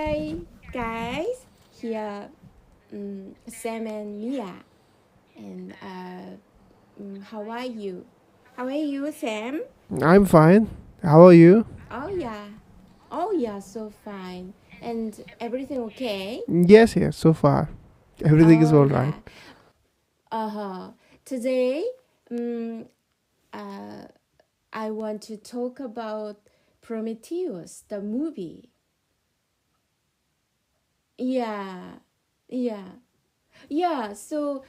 Hi, guys. Here, Sam and Mia. And how are you? How are you, Sam? I'm fine. How are you? Oh yeah, oh yeah, so fine. And everything okay? Yes, so far. Everything is Oh all right. yeah. Uh-huh. Today, um, uh, I want to talk about Prometheus, the movie. Yeah, yeah. Yeah, so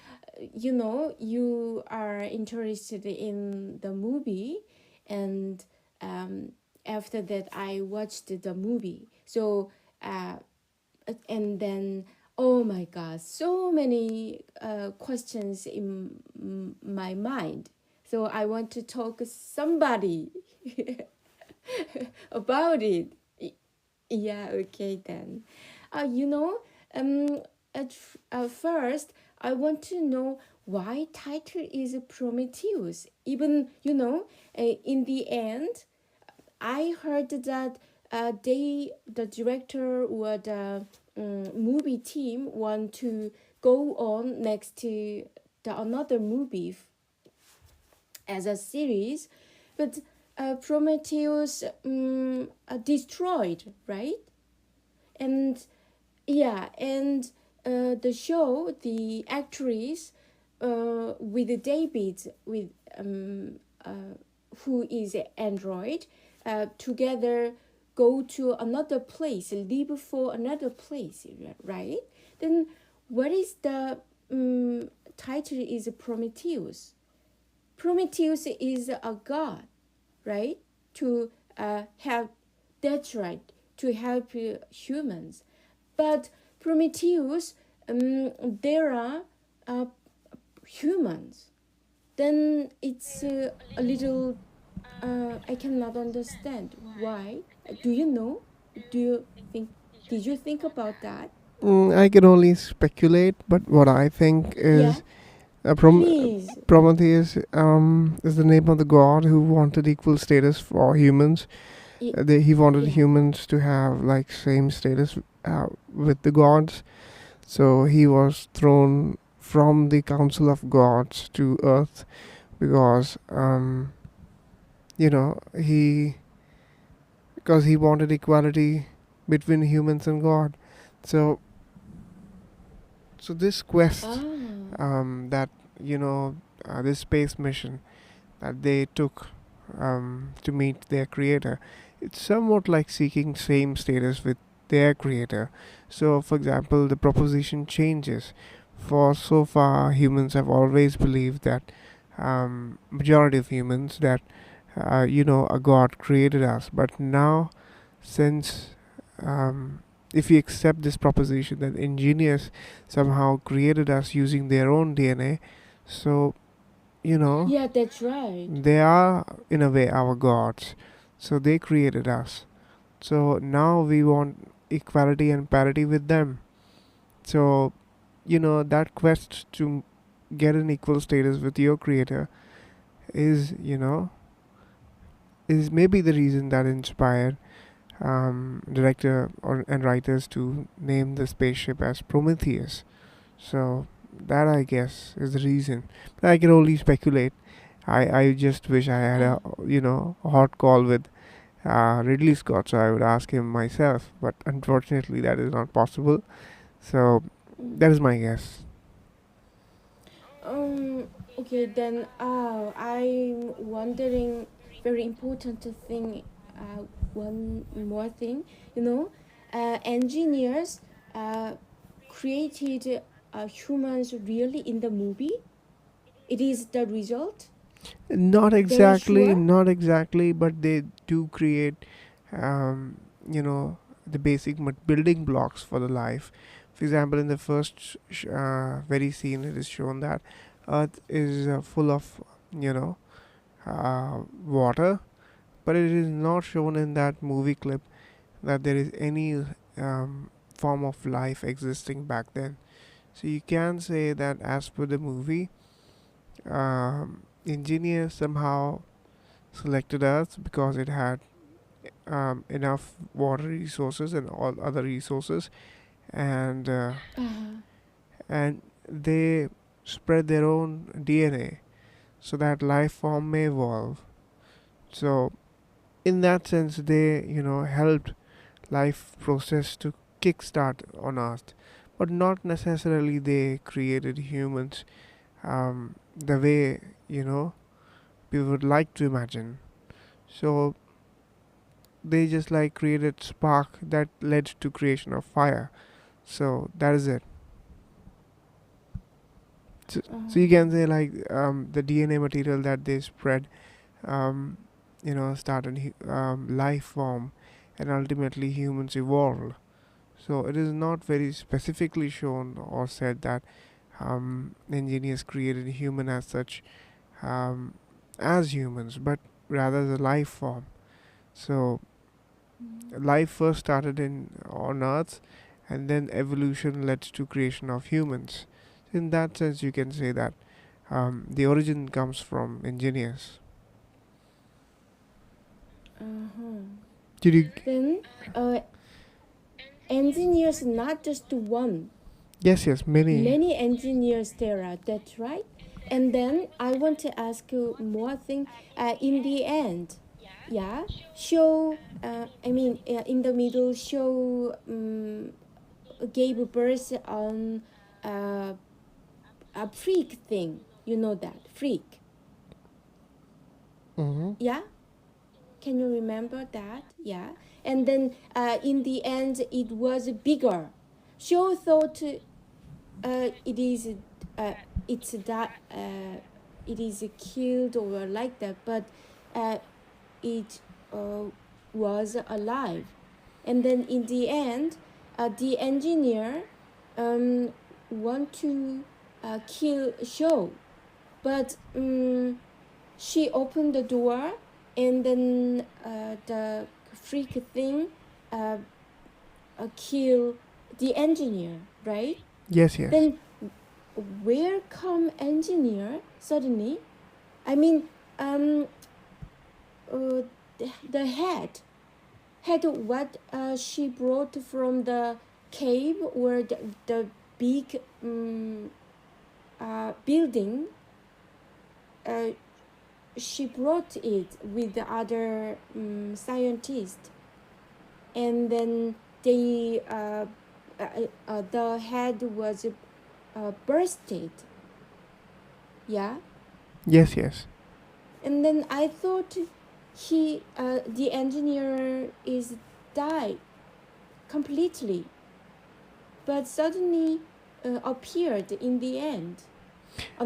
you are interested in the movie, and um, after that, I watched the movie. So, uh, and then, oh my God, so many questions in my mind. So I want to talk to somebody about it. Yeah, okay then. You know, um, at first, I want to know why title is Prometheus. Even, in the end, I heard that the director or the movie team want to go on next to the another movie as a series, but Prometheus destroyed, right? And yeah, and the show, the actress with David, with who is an android, together go to another place, live for another place, right? Then what is the title is Prometheus. Prometheus is a god, right? To help, that's right, to help humans. But Prometheus, there are uh, humans. Then it's a little, I cannot understand why. Do you know? Do you think? Did you think about that? I can only speculate, but what I think Yeah, is please. Prometheus is the name of the god who wanted equal status for humans. He wanted Yeah. humans to have like same status with the gods. So he was thrown from the council of gods to earth because he because he wanted equality between humans and God. So, so this quest, Ah. that this space mission that they took to meet their creator, it's somewhat like seeking same status with their creator. So, for example, the proposition changes. For so far, humans have always believed that majority of humans that a God created us, but now since if we accept this proposition that engineers somehow created us using their own DNA, so you know Yeah, that's right. they are in a way our gods. So they created us. So now we want equality and parity with them. So that quest to get an equal status with your creator is is maybe the reason that inspired director and writers to name the spaceship as Prometheus. So that I guess is the reason. But I can only speculate. I just wish I had Ah. a hot call with Ridley Scott, so I would ask him myself. But unfortunately, that is not possible. So that is my guess. Okay, then I'm wondering very important thing, one more thing, you know, engineers created humans really in the movie. It is the result. Very sure. Not exactly, but they do create, um, you know, the basic building blocks for the life. For example, in the first very scene, it is shown that Earth is full of, you know, water, but it is not shown in that movie clip that there is any form of life existing back then. So you can say that as per the movie, engineers somehow selected Earth because it had enough water resources and all other resources, and Uh-huh. and they spread their own DNA so that life form may evolve. So in that sense, they helped life process to kickstart on Earth, but not necessarily they created humans the way we would like to imagine. So they just like created spark that led to creation of fire. So that is it. So you can say like the DNA material that they spread, um, started life form, and ultimately humans evolved. So it is not very specifically shown or said that engineers created human as such, um, as humans, but rather the life form. So life first started in on Earth, and then evolution led to creation of humans. In that sense, you can say that the origin comes from engineers. Uh-huh. Did you? Then engineers not just one, Yes, yes, many. many engineers there are. That's right. And then I want to ask you more thing. In the end, yeah, show. I mean, in the middle, show gave birth on uh, a freak thing. You know that freak. Mm-hmm. Yeah. Can you remember that? Yeah. And then in the end, it was bigger. Show thought it is it's that it is killed or like that, but uh, it was alive. And then in the end, the engineer um, want to kill Show, but she opened the door, and then the freak thing uh, kill the engineer, right? Yes, yes. Then where come engineer suddenly? I mean, um, the head what she brought from the cave or the big building. Uh, she brought it with the other scientists, and then they the head was bursted. Yeah. Yes, yes. And then I thought the engineer is died completely, but suddenly appeared in the end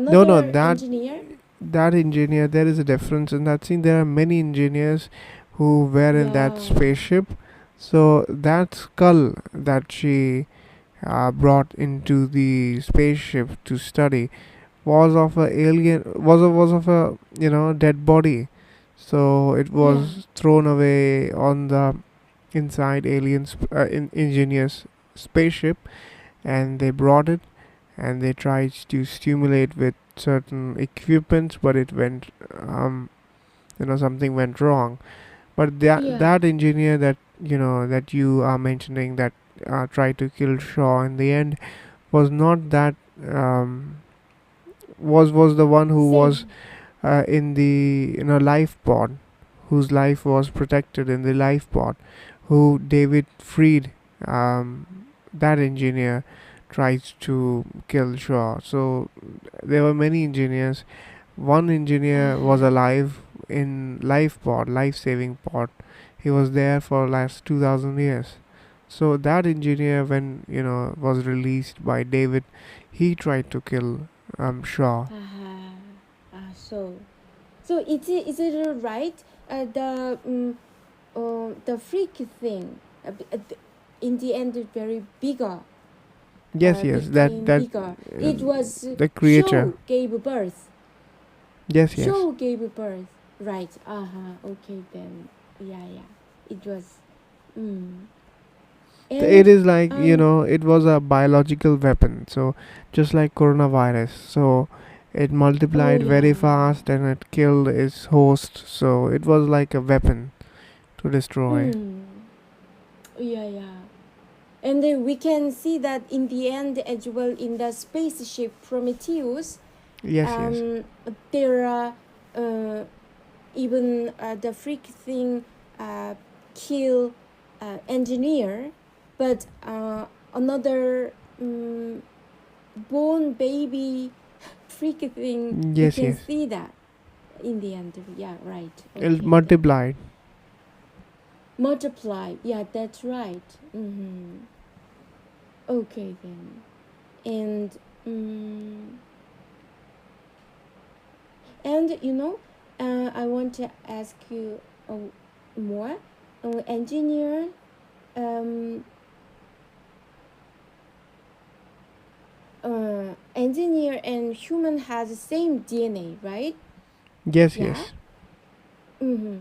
No, no, another engineer. that engineer, there is a difference in that scene. There are many engineers who were in that Yeah. spaceship. So that skull that she brought into the spaceship to study was of a alien, was of a dead body. So it Yeah. was thrown away on the inside aliens engineers spaceship, and they brought it, and they tried to stimulate with certain equipments, but it went something went wrong. But Yeah. that engineer that that you are mentioning, that tried to kill Shaw in the end, was not that um, was the one who was Same. in the life pod, whose life was protected in the life pod, who David freed. That engineer tries to kill Shaw. So there were many engineers. One engineer was Uh-huh. alive in life pod, life saving pod. He was there for last 2,000 years. So that engineer, when was released by David, he tried to kill Shaw. Uh-huh. So is it right? The freak thing in the end is very bigger, Yes, yes, became bigger. It um, was the creature. Show gave birth. Yes, yes. Show gave birth. Right. Uh-huh. Okay then. Yeah, yeah. It was. Mm. It And is like um it was a biological weapon. So just like coronavirus. So it oh multiplied very yeah. fast and it killed its host. So it was like a weapon to destroy. Mm. Yeah, yeah. And then we can see that in the end as well in the spaceship Prometheus, Yes, yes. there are even the freak thing uh, kill engineer, but another born baby freak thing, we Yes, can yes. see that in the end. Yeah, right. It Okay, then. multiplied. Multiply. Yeah, that's right. Mm-hmm. Okay, then. And and I want to ask you more. Engineer, um, engineer and human has the same DNA, right? Yes, Yeah. yes. Mm-hmm.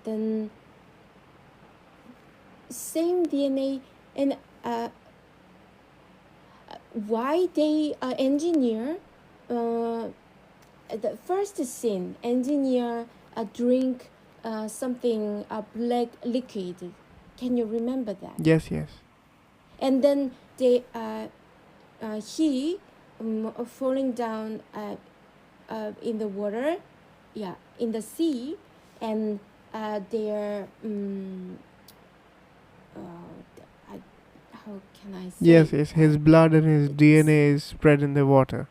Then same DNA, and why they engineer? The first scene, engineer drink something black liquid. Can you remember that? Yes, yes. And then they he falling down in the water, yeah, in the sea, and their how can I say? Yes, yes. His blood and his It's DNA is spread in the water.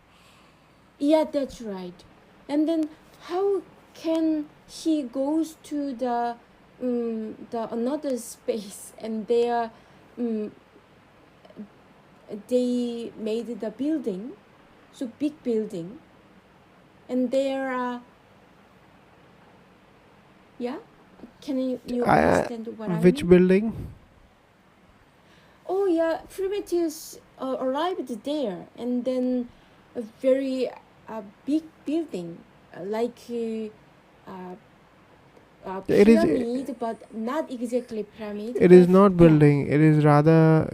Yeah, that's right. And then how can he goes to the another space, and there um, they made the building, so big building, and there are yeah. Can you I, understand what I which mean? building? Oh yeah, Prometheus arrived there, and then a very big building, like It is. pyramid, but not exactly pyramid, It is but not yeah, building. It is rather,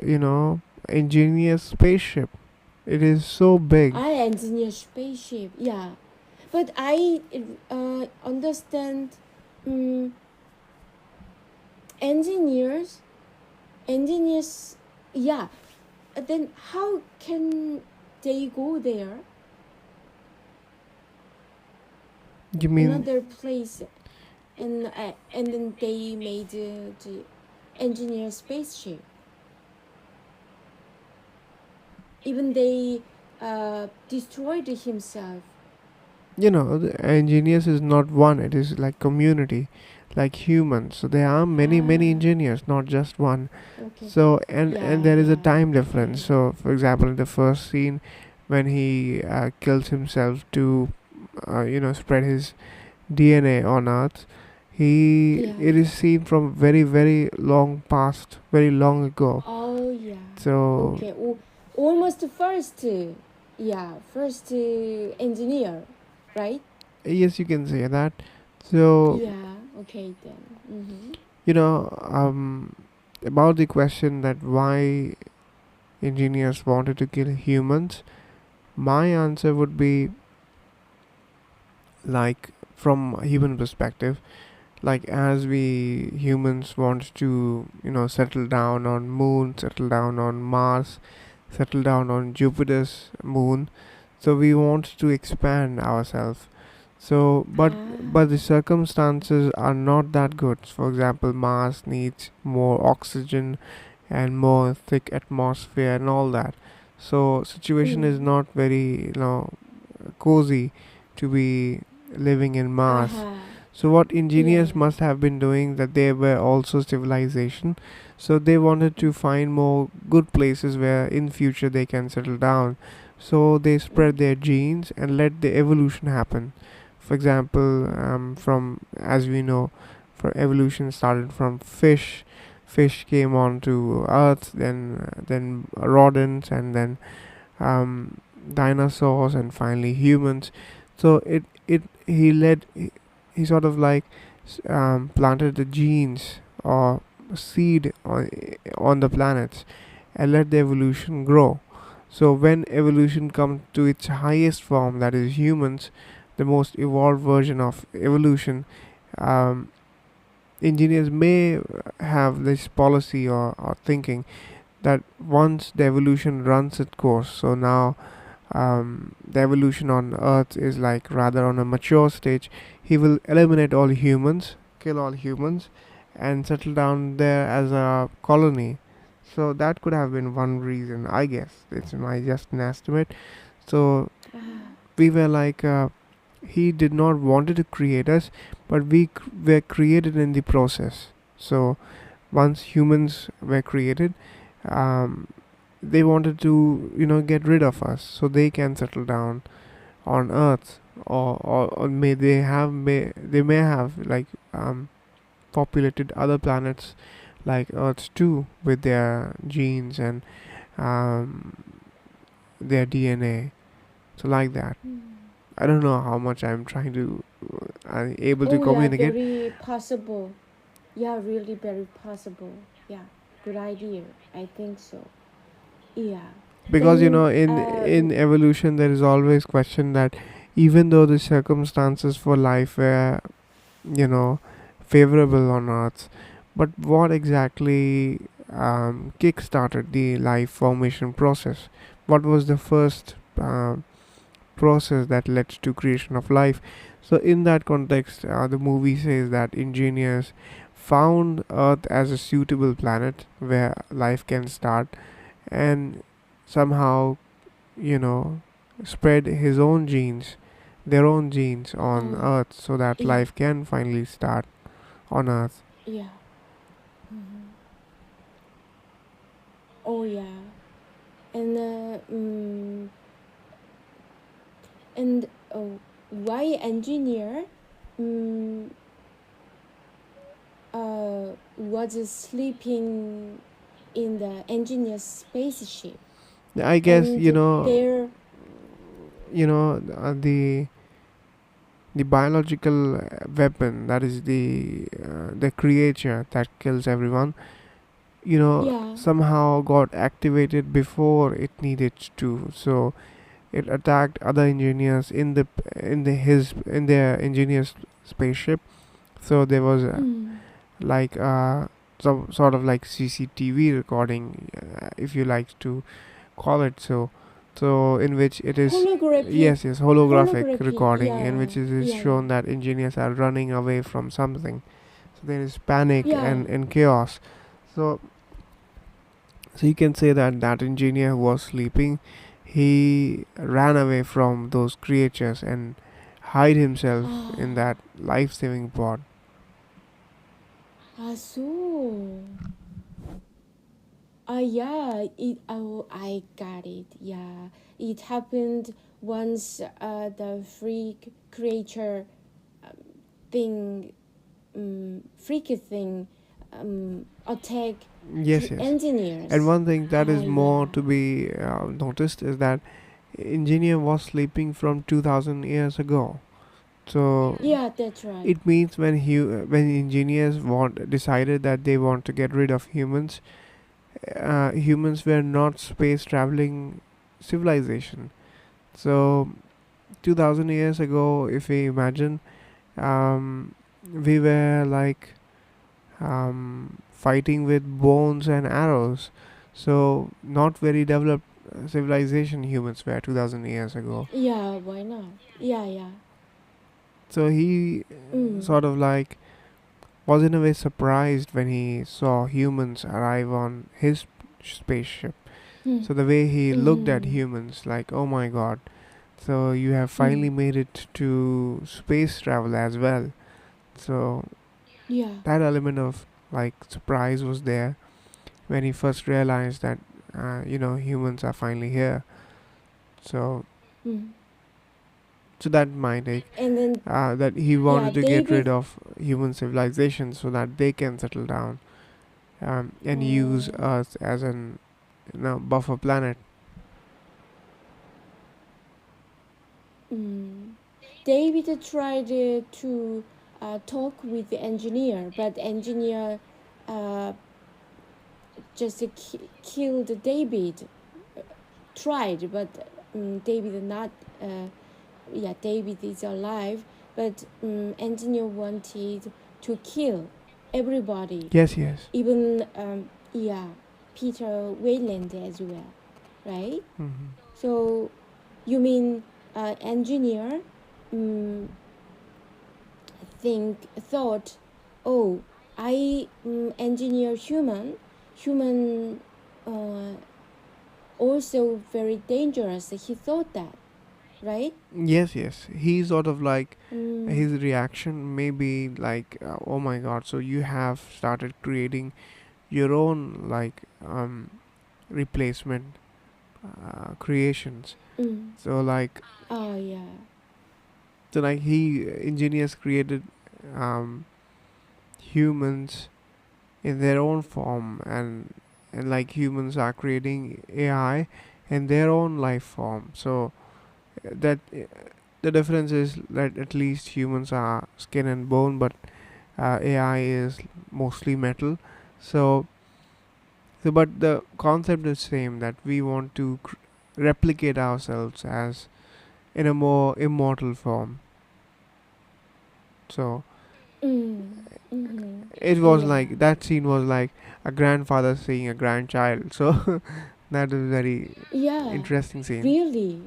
ingenious spaceship. It is so big. I engineer spaceship, yeah, but I understand um, engineers, engineers, yeah. Then how can they go there? You mean? Another place, and then they made the engineer spaceship. Even they destroyed himself. The engineers is not one. It is like community, like humans. So there are many, many Ah, engineers, not just one. okay. So and Yeah, there is a yeah. time difference. Okay. So for example, in the first scene, when he kills himself to, spread his DNA on Earth, Yeah. it is seen from very, very long past, very long ago. Oh, yeah. So Okay. Almost first. Yeah, first engineer, right? yes, you can say that. So Yeah. Okay then. Mm-hmm. you know um, about the question that why engineers wanted to kill humans, my answer would be, like, from a human perspective, like as we humans want to settle down on moon, settle down on Mars, settle down on Jupiter's moon. So we want to expand ourselves. So but the Ah. circumstances are not that good. For example, Mars needs more oxygen and more thick atmosphere and all that. So situation is Mm. not very cozy to be living in Mars. Aha. So what Yeah, engineers yeah. must have been doing, that they were also civilization, so they wanted to find more good places where in future they can settle down. So they spread their genes and let the evolution happen. For example, from as we know, for evolution started from fish. Fish came on to Earth, then rodents, and then dinosaurs, and finally humans. So it he led he sort of like planted the genes or seed on the planets and let the evolution grow. So when evolution comes to its highest form, that is humans, the most evolved version of evolution, um, engineers may have this policy or thinking that once the evolution runs its course, so now the evolution on Earth is like rather on a mature stage, he will eliminate all humans, kill all humans, and settle down there as a colony. So that could have been one reason, I guess. It's my just an estimate. So Ah, we were like, he did not wanted to create us, but were created in the process. So once humans were created, um, they wanted to get rid of us so they can settle down on Earth, or they may have like populated other planets like Earth too with their genes and um, their DNA. So like that. mm. I don't know how much I'm trying to I'm able to Oh yeah, communicate. very possible. Yeah, really very possible. Yeah, good idea. I think so. Yeah. Because Then in evolution there is always question that even though the circumstances for life were you know favorable on Earth, but what exactly kick-started the life formation process? What was the first process that led to creation of life? So in that context, the movie says that engineers found Earth as a suitable planet where life can start, and somehow you know spread their own genes on uh, Earth so that yeah, life can finally start on Earth. yeah. Oh yeah. And and why engineer um, was sleeping in the engineer's spaceship, I guess and there. the biological weapon, that is the creature that kills everyone, Yeah. somehow got activated before it needed to. So it attacked other engineers in their engineer's spaceship. So there was Mm. like some sort of like CCTV recording, if you like to call it so. So in which it is, Holographic. yes, holographic Holographic. recording in Yeah. which it is Yeah. Yeah. shown that engineers are running away from something. So there is panic Yeah. and chaos. So you can say that that engineer who was sleeping, he ran away from those creatures and hide himself in Ah. that life-saving pod. Ah. So. Yeah. It. Oh, I got it. Yeah. It happened once. The freak creature thing, freaky thing, attack Yes, yes. And engineers. one thing that Ah. is more Yeah. to be noticed is that engineer was sleeping from 2000 years ago. So Yeah. That's right. it means when engineers want decided that they want to get rid of humans, humans were not space traveling civilization. So 2000 years ago, if we imagine, we were like fighting with bones and arrows. So not very developed civilization humans were 2000 years ago. Yeah. Why not? Yeah. Yeah. So he Mm. sort of like was in a way surprised when he saw humans arrive on his spaceship. Mm. So the way he looked at Mm. humans, like, oh my god, so you have finally Mm. made it to space travel as well. So Yeah. that element of like surprise was there when he first realized that humans are finally here. So Mm. that might take And then that he yeah, wanted to get rid David. of human civilization so that they can settle down and use Oh. Earth as an buffer planet. Mm. David tried to talk with the engineer, but the engineer uh, just killed David. Tried, but David not. David is alive, but engineer wanted to kill. everybody, Yes, yes. even yeah, Peter Wayland as well, right? Hmm. So you mean engineer um, thought, oh, I engineer human uh, also very dangerous. He thought that, right? Yes, yes. He sort of like Mm, his reaction may be like, oh my god, so you have started creating your own like replacement creations. mm. So like Oh yeah. he engineers created um, humans in their own form, and like humans are creating AI in their own life form. So that the difference is that at least humans are skin and bone, but AI is mostly metal. So, but the concept is same, that we want to replicate ourselves as in a more immortal form. So Mm, mm-hmm. it was Yeah. like that scene was like a grandfather seeing a grandchild. So that is very Yeah. interesting scene. Really.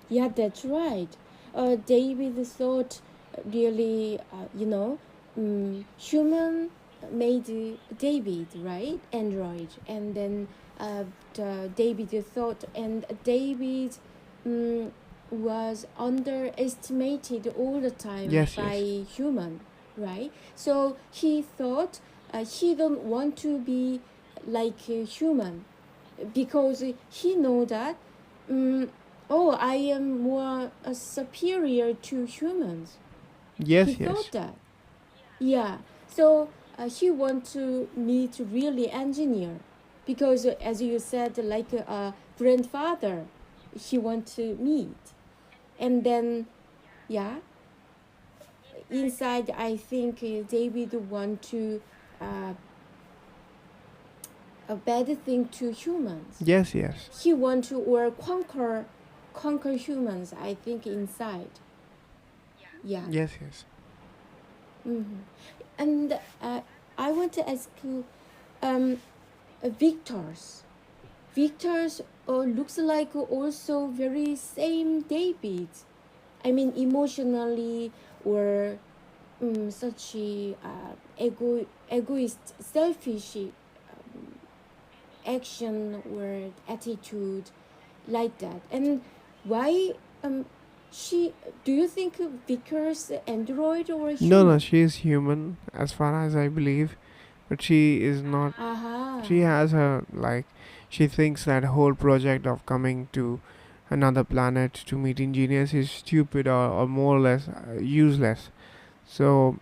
Yeah, that's right. David thought really, human made David, right? Android. And then David thought, and David um, was underestimated all the time Yes, by yes. human, right? So he thought he don't want to be like a human because he know that um, oh, I am more superior to humans. He Yes, yes. thought that. Yeah. So he want to meet really engineer because as you said, like a grandfather, he want to meet. And then, yeah, inside I think David want to uh, a bad thing to humans. Yes, yes. He want to or conquer humans. I think inside. Yeah. Yes, yes. Mm-hmm. And I want to ask you, Victor's. Victor's looks like also very same David. I mean, emotionally or such a egoist, selfish action or attitude like that. And why she? Do you think Victor's android or No, no, human? she is human as far as I believe, but she is not. Aha. She has her like, she thinks that whole project of coming to another planet to meet engineers is stupid, or more or less useless. So,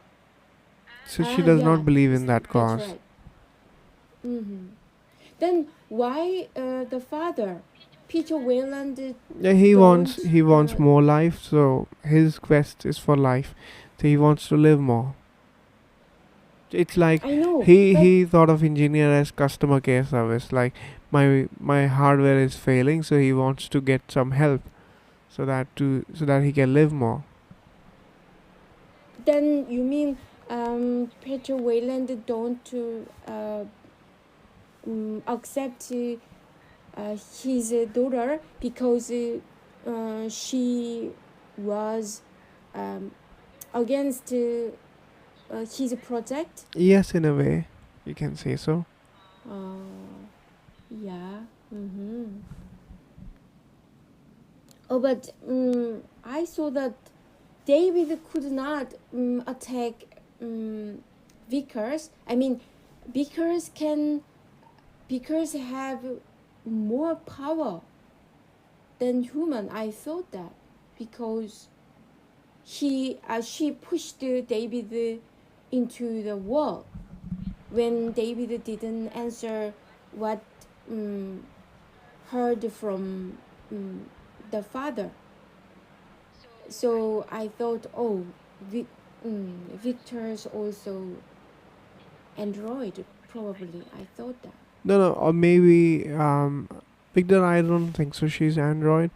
she does Yeah, not believe in that that's cause. right. Mm-hmm. Then why the father, Peter Wayland, Yeah, don't? he wants more life. So his quest is for life. So he wants to live more. It's like I know, he but he thought of engineer as customer care service. Like my hardware is failing, so he wants to get some help, so that he can live more. then you mean Peter Wayland don't accept his daughter because she was um, against his project? Yes, in a way, you can say so. Uh, yeah. Mm-hmm. Oh, but I saw that David could not attack Vickers. I mean, Vickers can Vickers have more power than human. I thought that because she pushed David into the wall when David didn't answer what um, heard from um, the father. So I thought, oh, Victor's also Android, probably. I thought that. No, no, or maybe Victor. I don't think so. She's Android,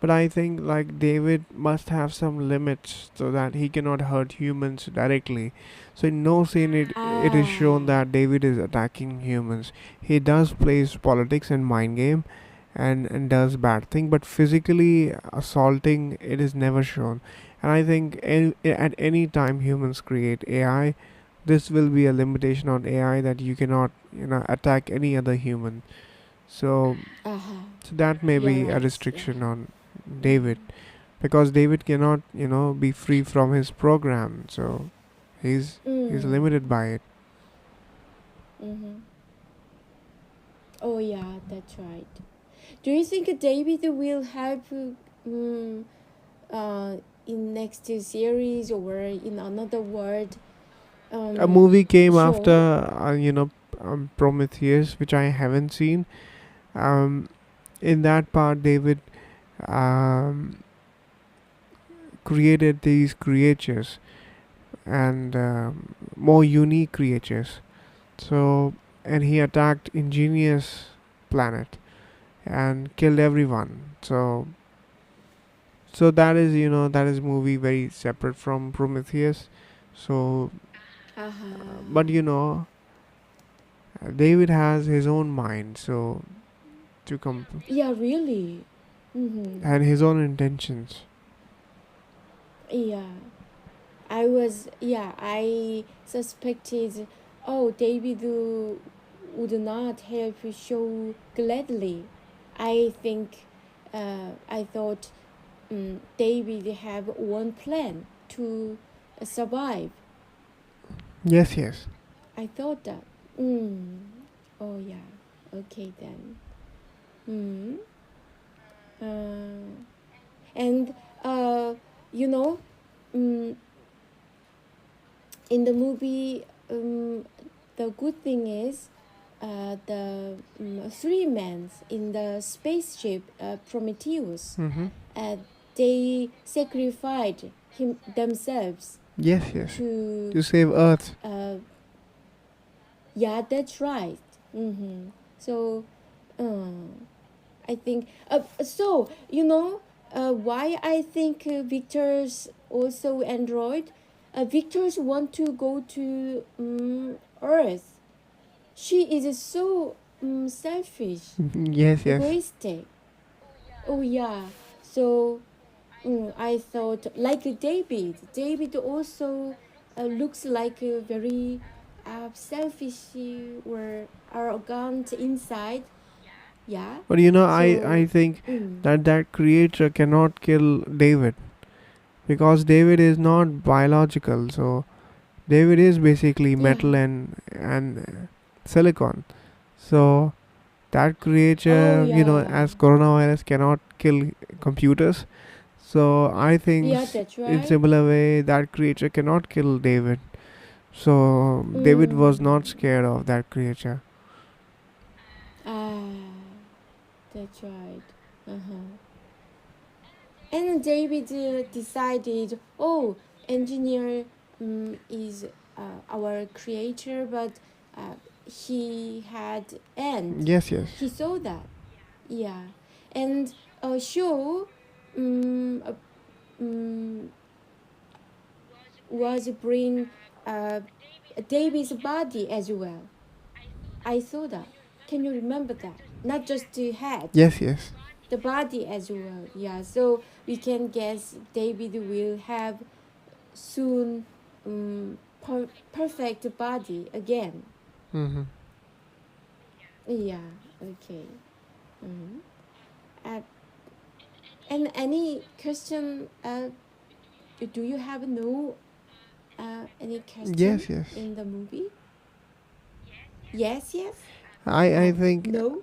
But I think like David must have some limits so that he cannot hurt humans directly. So in no scene it is shown Ah. that David is attacking humans. He does plays politics and mind game and does bad thing, but physically assaulting it is never shown. And I think at any time humans create AI, this will be a limitation on AI that you cannot attack any other human. So Uh-huh. so that may You're be a right. Yeah. restriction on David, Mm-hmm. because David cannot be free from his program, so he's Mm. limited by it. Mm-hmm. Oh yeah, that's right. Do you think David will help um, uh, in next series or in another world A movie came after show? Prometheus, which I haven't seen. um, in that part David um, created these creatures and more unique creatures. So, and he attacked ingenious planet and killed everyone. So that is that is movie very separate from Prometheus. So, but Uh-huh. David has his own mind, so to Yeah, really. Mm-hmm. and his own intentions. Yeah. I suspected, oh, David would not help show gladly. I thought David have one plan to survive. Yes, yes. I thought that. Mm. Oh yeah. Okay then. Hmm. Uh, and uh, you know, mm, in the movie, the good thing is the three men in the spaceship Prometheus, Mm-hmm. uh, they sacrificed themselves Yes, yes. to. To save Earth. Uh, yeah, that's right. Mm-hmm. So, I think. So why I think Victor's also Android. Victor's want to go to Earth. She is so selfish, Yes, yes. egoistic. Oh yeah. So I thought like David. David also looks like a very selfish or arrogant inside. Yeah. But I So think mm, that creature cannot kill David, because David is not biological. So David is basically yeah. metal and silicon. So that Oh creature, yeah. as coronavirus cannot kill computers. So I think Yeah, that's in right. similar way that creature cannot kill David. So David was not Mm. scared of that creature. Ah, that's right. Uh-huh. And David decided, oh, engineer is our creator, but he had end. Yes, yes. He saw that, yeah, and show um, uh, um, was bring uh, David's body as well. I saw that. Can you remember that? Not just the head, Yes, yes. the body as well. Yeah, so we can guess David will have soon perfect body again. Mm-hmm. Yeah, okay. Mm-hmm. Uh, and any question? Do you have no any question Yes, yes. in the movie? Yes, yes. I think No.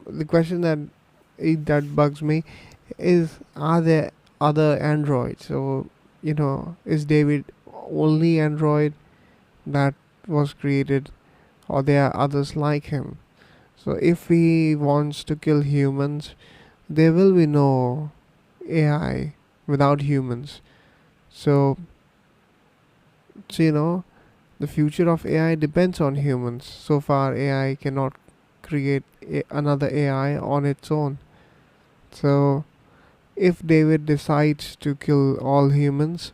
the question that bugs me is, are there other androids? So is David only android that was created, or there are others like him? So if he wants to kill humans, there will be no AI without humans. So, the future of AI depends on humans. So far, AI cannot create another AI on its own. So if David decides to kill all humans,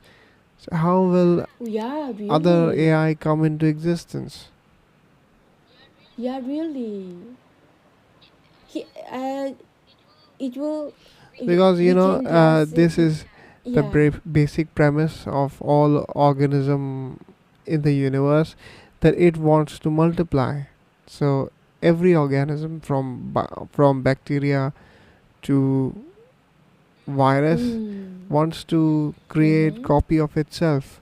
so how will Yeah, other really. AI come into existence? Yeah, really. He, it will, Because we can ask, this is the yeah. basic premise of all organism in the universe, that it wants to multiply. So every organism from bacteria to virus Mm. wants to create Mm-hmm. copy of itself.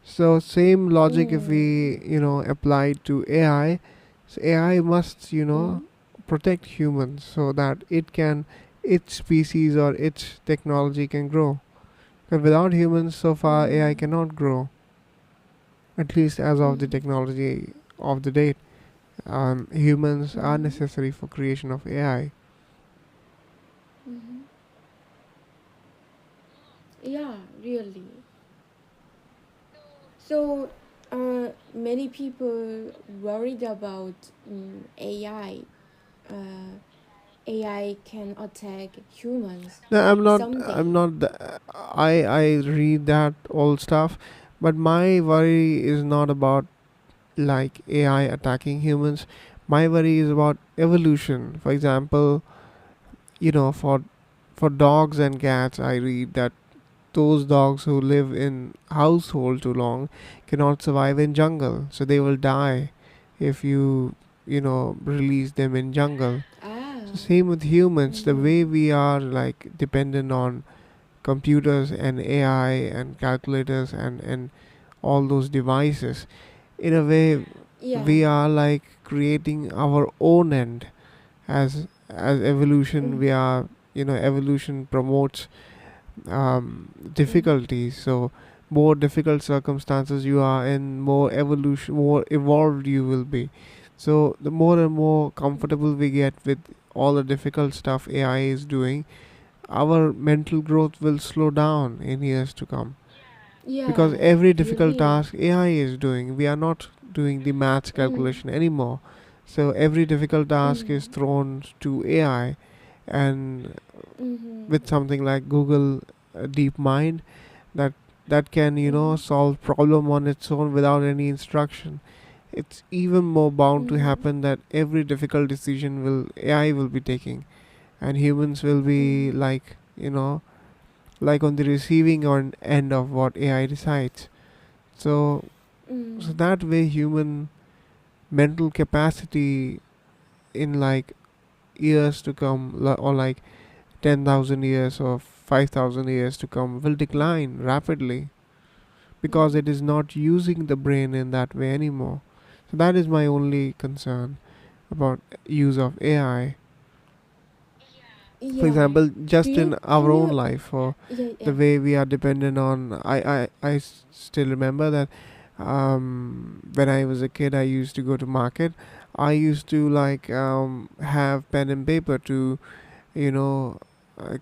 So same logic if Mm. we apply to AI, so AI must Mm. protect humans so that its species or its technology can grow. But without humans, so far AI Mm. cannot grow, at least as of the Mm. technology of the date. Humans are Mm-hmm. necessary for creation of AI. Mm-hmm. Yeah, really. So, many people worried about AI. Uh, AI can attack humans No, I'm not. someday. I'm not. I read that old stuff, but my worry is not about like AI attacking humans. My worry is about evolution. For example, for dogs and cats, I read that those dogs who live in household too long cannot survive in jungle, so they will die if you release them in jungle. Ah. So same with humans, the way Mm-hmm. we are like dependent on computers and AI and calculators and all those devices. In a way, Yeah. we are like creating our own end. As evolution, Mm. we are evolution promotes Mm. difficulties. So more difficult circumstances you are in, more evolved you will be. So the more and more comfortable we get with all the difficult stuff AI is doing, our mental growth will slow down in years to come, because Yeah, every difficult really. task AI is doing, we are not doing the maths Mm. calculation anymore. So every difficult task is Mm. thrown to AI, and Mm-hmm. with something like Google Deep Mind, that that can Mm-hmm. solve problem on its own without any instruction. It's even more bound to Mm-hmm. happen that every difficult decision will AI will be taking, and humans will be Mm-hmm. like on the receiving end of what AI decides. So Mm. that way human mental capacity in like years to come, or like 10,000 years or 5,000 years to come, will decline rapidly, because Mm. it is not using the brain in that way anymore. So that is my only concern about use of AI. For Yeah. example, Do just you in can our own you life, or yeah, the yeah. way we are dependent on, still remember that when I was a kid, I used to go to market. I used to like have pen and paper to you know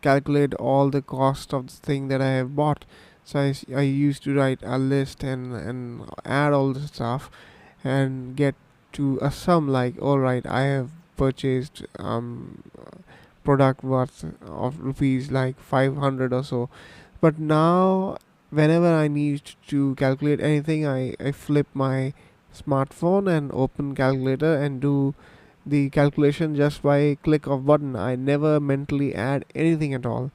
calculate all the cost of the thing that I have bought. So I used to write a list and add all the stuff and get to a sum, like, all right, I have purchased product worth of rupees like 500 or so. But now, whenever I need to calculate anything, I flip my smartphone and open calculator and do the calculation just by click of button. I never mentally add anything at all.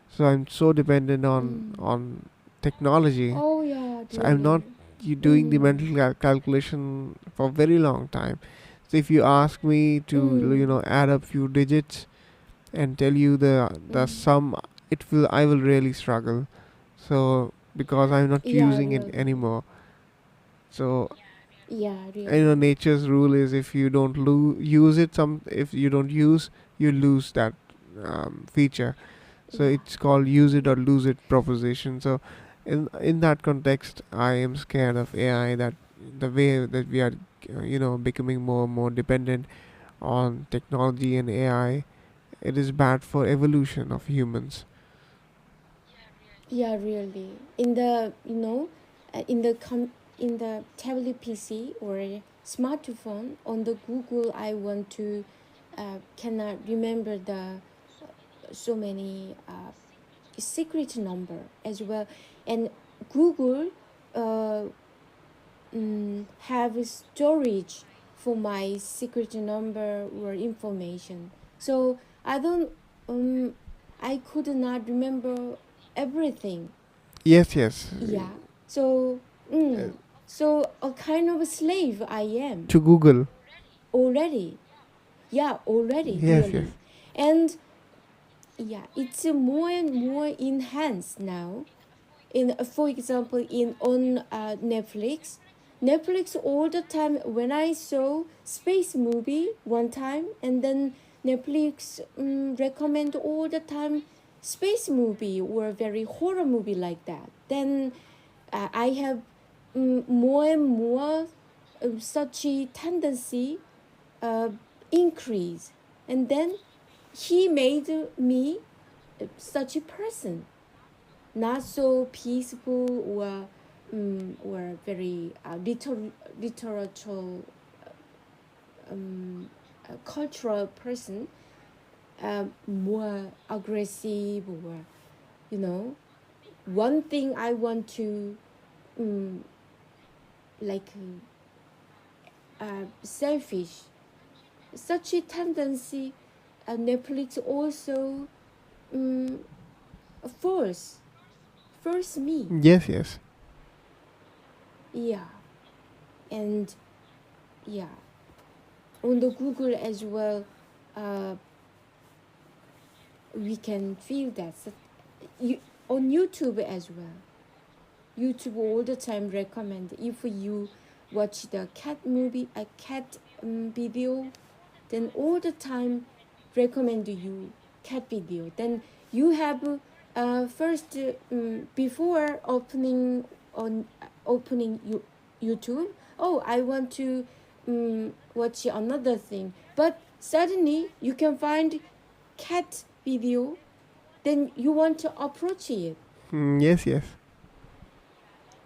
So I'm so dependent on Mm. technology. Oh yeah, So I'm not really. doing the Mm. mental calculation for a very long time. So if you ask me to Mm. add up few digits and tell you the Mm. sum, I will really struggle. So because I'm not Yeah, using it really. anymore. So Yeah, really. nature's rule is, if you don't use it, if you don't use, you lose that feature. So Yeah. it's called use it or lose it proposition. So in that context, I am scared of AI, that the way that we are becoming more and more dependent on technology and AI, it is bad for evolution of humans. Yeah, really. In the in the tablet PC or smartphone on the Google, I want to cannot remember the so many secret number as well, and Google uh, have storage for my secret number or information. So I don't I could not remember everything. Yes, yes. Yeah. So so a kind of a slave I am To Google. already. Yeah, already, Yes, yes. really. And yeah, it's more and more enhanced now. In for example, in on Netflix, all the time. When I saw space movie one time, and then Netflix recommend all the time space movie or very horror movie like that. Then I have more and more such a tendency increase, and then he made me such a person, not so peaceful or very literature cultural person, more aggressive, or you know, one thing I want to like selfish, such a tendency. Netflix also force me. Yes, yes. Yeah, and yeah, on the Google as well, we can feel that. So you, on YouTube as well. YouTube all the time recommend, if you watch the cat movie, a cat video, then all the time recommend you cat video. Then you have first before opening YouTube. Oh, I want to watch another thing, but suddenly you can find cat video. Then you want to approach it. Yes, yes.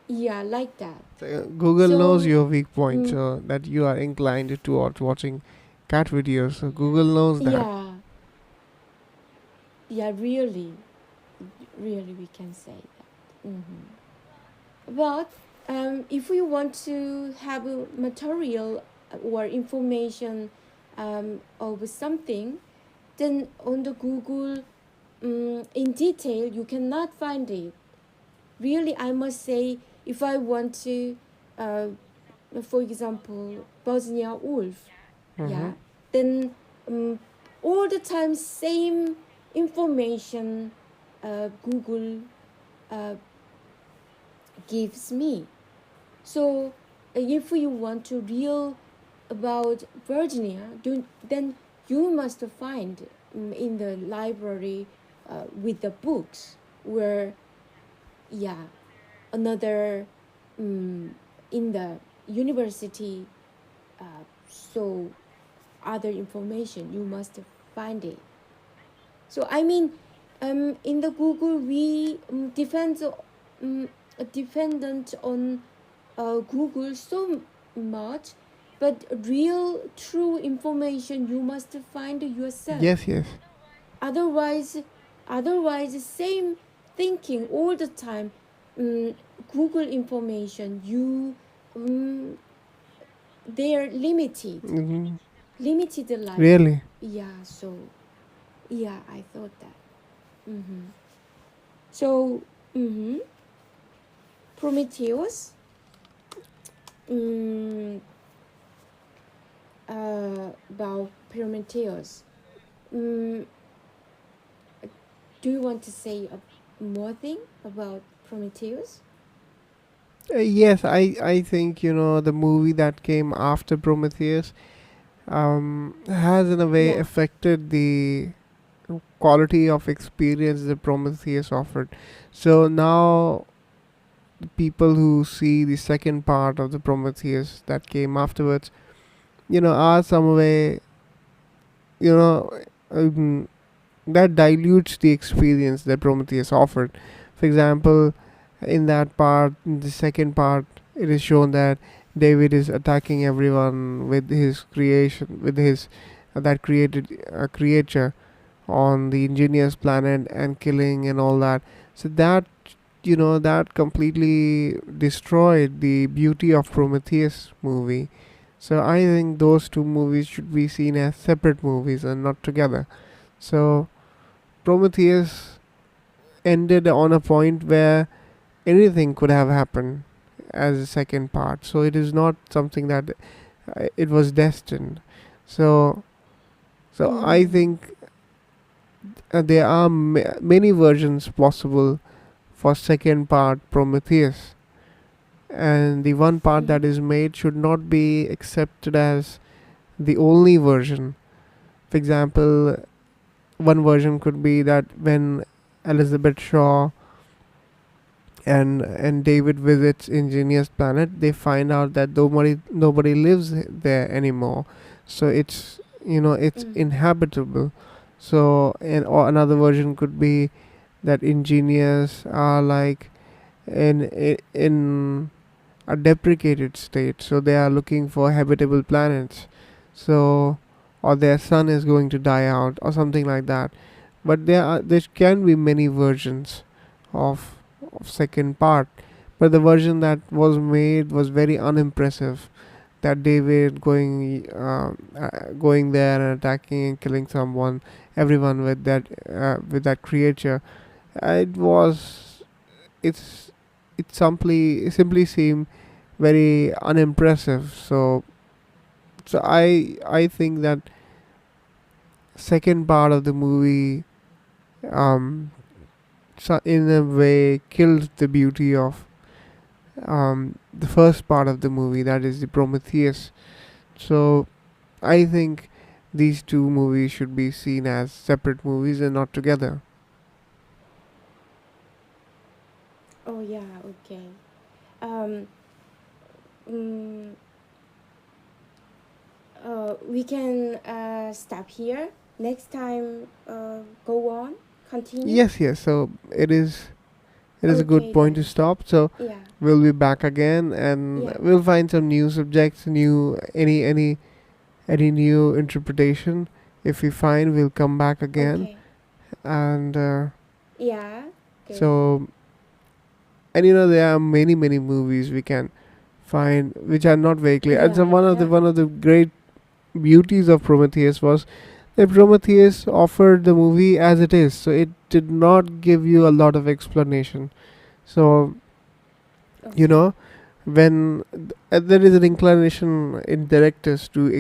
Yeah, like that. So, Google So, knows your weak point, so that you are inclined towards watching cat videos. So Google knows that. Yeah, really, we can say that. But if we want to have a material or information of something, then on the Google, in detail, you cannot find it. Really, I must say, if I want to, for example, Bosnia wolf, yeah, then all the time same information Google gives me. So if you want to read about Virginia, then you must find in the library with the books, where another in the university, so other information you must find it. So I mean, in the Google we dependent on Google so much, but real true information you must find yourself. Yes, yes. Otherwise same thinking all the time. Google information, you they are limited life. Really? Yeah, so yeah, I thought that. So Prometheus, about Prometheus, do you want to say more thing about Prometheus? Yes, I think, the movie that came after Prometheus has in a way Yeah. affected the quality of experience that Prometheus offered. So now the people who see the second part of the Prometheus that came afterwards, are some way, you know, that dilutes the experience that Prometheus offered. For example, in the second part, it is shown that David is attacking everyone with his creation, with his that created a creature on the engineer's planet and killing and all that. So that, that completely destroyed the beauty of Prometheus movie. So I think those two movies should be seen as separate movies and not together. So Prometheus ended on a point where anything could have happened as a second part. So it is not something that it was destined. So I Mm. think there are many versions possible for second part Prometheus, and the one part that Mm. is made should not be accepted as the only version. For example, one version could be that when Elizabeth Shaw and David visits Engineer's planet, they find out that nobody lives there anymore. So it's Mm. inhabitable. So or another version could be that engineers are like in a deprecated state, so they are looking for habitable planets. So or their sun is going to die out or something like that. But there can be many versions of second part, but the version that was made was very unimpressive. That David going there and attacking and killing everyone with that creature. It was it's it simply seemed very unimpressive. So I think that second part of the movie um in a way killed the beauty of the first part of the movie, that is the Prometheus. So I think these two movies should be seen as separate movies and not together. Oh yeah, okay. Um, mm, we can stop here. Next time, go on, continue. Yes. So it is a good Okay point to then. stop. So Yeah, we'll be back again, and yeah. we'll find some new subjects, new any new interpretation. If we find, we'll come back again. Okay. And Yeah. Good. so and there are many movies we can find which are not very clear. And so Yeah, yeah. one of the great beauties of Prometheus was that Prometheus offered the movie as it is, so it did not give you a lot of explanation. So you Okay. know when there is an inclination in directors to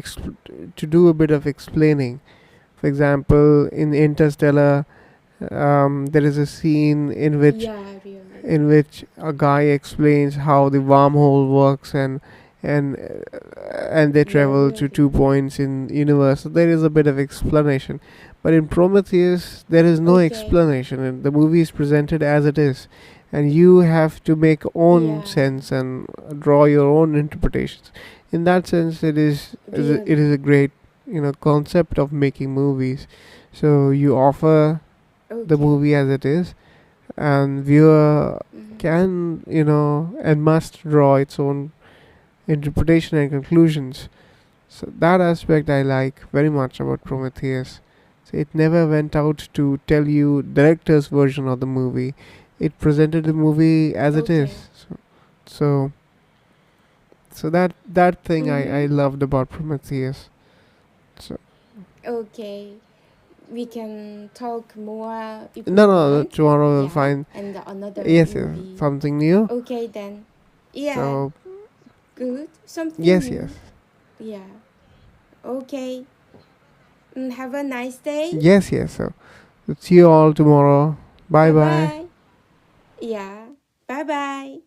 do a bit of explaining. For example, in Interstellar, there is a scene Yeah, really. in which a guy explains how the wormhole works, and and they Yeah, travel to really. 2 points in universe. So there is a bit of explanation, but in Prometheus there is no Okay. explanation, and the movie is presented as it is, and you have to make own Yeah, sense and draw your own interpretations. In that sense, it is really. a great concept of making movies. So you offer the Okay. movie as it is, and viewer Mm-hmm. can and must draw its own interpretation and conclusions. So that aspect I like very much about Prometheus. So it never went out to tell you director's version of the movie. It presented the movie as it Okay. is. So that thing I Mm-hmm. loved about Prometheus. So Okay. We can talk more if we no, want. tomorrow we'll Yeah. find And another yes, movie. something new. Okay then. Yeah. So Good. Something yes. new. Yeah. Okay. Have a nice day. Yes. So see you all tomorrow. Bye Bye bye. bye. Yeah. Bye bye.